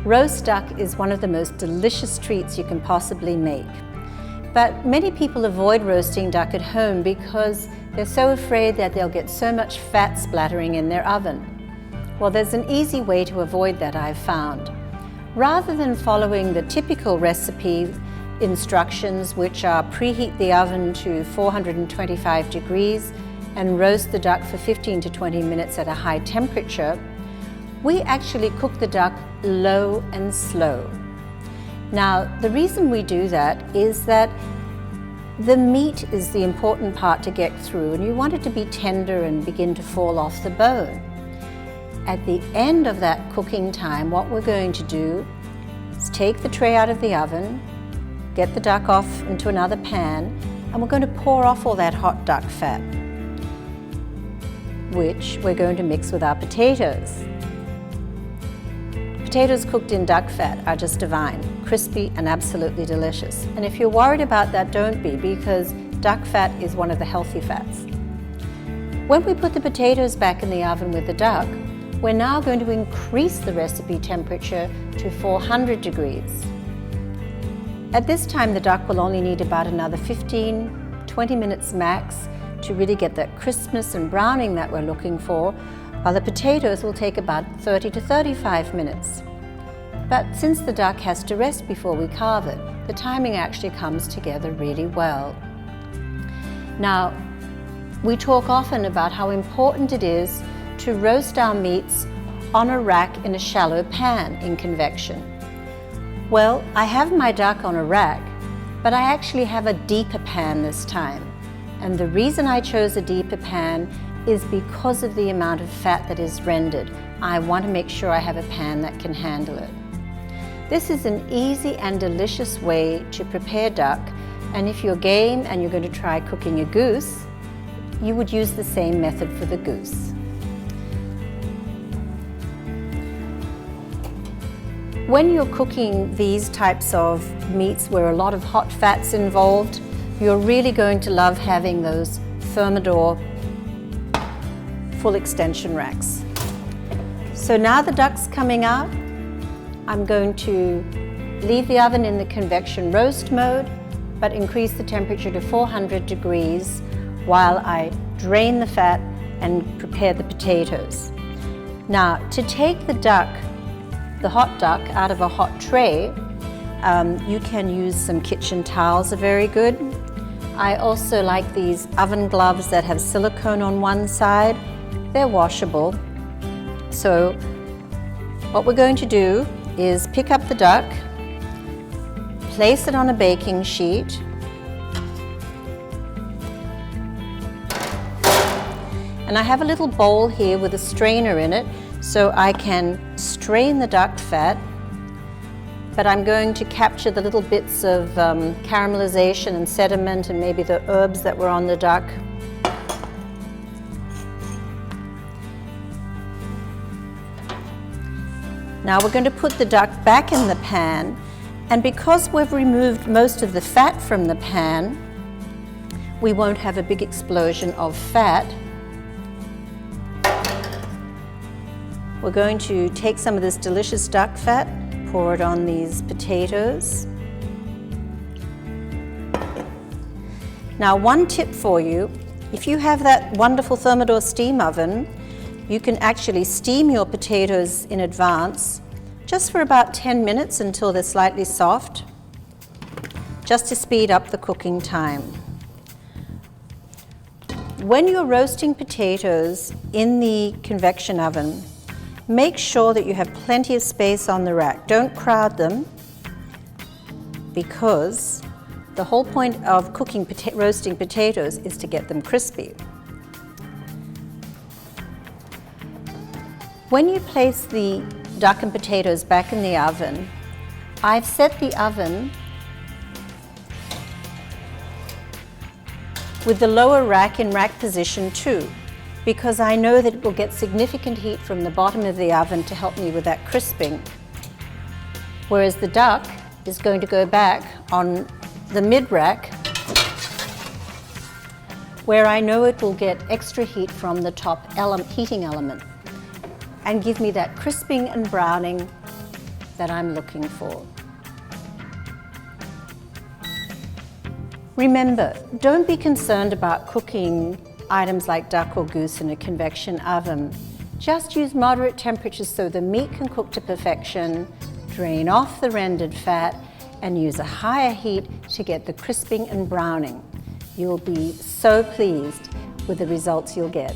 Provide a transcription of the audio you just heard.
Roast duck is one of the most delicious treats you can possibly make. But many people avoid roasting duck at home because they're so afraid that they'll get so much fat splattering in their oven. Well, there's an easy way to avoid that, I've found. Rather than following the typical recipe instructions, which are preheat the oven to 425 degrees and roast the duck for 15 to 20 minutes at a high temperature, we actually cook the duck low and slow. Now, the reason we do that is that the meat is the important part to get through, and you want it to be tender and begin to fall off the bone. At the end of that cooking time, what we're going to do is take the tray out of the oven, get the duck off into another pan, and we're going to pour off all that hot duck fat, which we're going to mix with our potatoes. Potatoes cooked in duck fat are just divine, crispy and absolutely delicious. And if you're worried about that, don't be, because duck fat is one of the healthy fats. When we put the potatoes back in the oven with the duck, we're now going to increase the recipe temperature to 400 degrees. At this time, the duck will only need about another 15-20 minutes max to really get that crispness and browning that we're looking for, while the potatoes will take about 30 to 35 minutes. But since the duck has to rest before we carve it, the timing actually comes together really well. Now, we talk often about how important it is to roast our meats on a rack in a shallow pan in convection. Well, I have my duck on a rack, but I actually have a deeper pan this time. And the reason I chose a deeper pan is because of the amount of fat that is rendered. I want to make sure I have a pan that can handle it. This is an easy and delicious way to prepare duck, and if you're game and you're going to try cooking a goose, you would use the same method for the goose. When you're cooking these types of meats where a lot of hot fat's involved, you're really going to love having those Thermador full extension racks. So now the duck's coming out, I'm going to leave the oven in the convection roast mode, but increase the temperature to 400 degrees while I drain the fat and prepare the potatoes. Now, to take the duck, the hot duck, out of a hot tray, you can use some kitchen towels, are very good. I also like these oven gloves that have silicone on one side. They're washable. So what we're going to do is pick up the duck, place it on a baking sheet, and I have a little bowl here with a strainer in it so I can strain the duck fat, but I'm going to capture the little bits of caramelization and sediment and maybe the herbs that were on the duck. Now we're going to put the duck back in the pan, and because we've removed most of the fat from the pan, we won't have a big explosion of fat. We're going to take some of this delicious duck fat, pour it on these potatoes. Now, one tip for you, if you have that wonderful Thermador steam oven, you can actually steam your potatoes in advance, just for about 10 minutes until they're slightly soft, just to speed up the cooking time. When you're roasting potatoes in the convection oven, make sure that you have plenty of space on the rack. Don't crowd them, because the whole point of roasting potatoes is to get them crispy. When you place the duck and potatoes back in the oven, I've set the oven with the lower rack in rack position 2, because I know that it will get significant heat from the bottom of the oven to help me with that crisping. Whereas the duck is going to go back on the mid-rack, where I know it will get extra heat from the top heating element and give me that crisping and browning that I'm looking for. Remember, don't be concerned about cooking items like duck or goose in a convection oven. Just use moderate temperatures so the meat can cook to perfection, drain off the rendered fat, and use a higher heat to get the crisping and browning. You'll be so pleased with the results you'll get.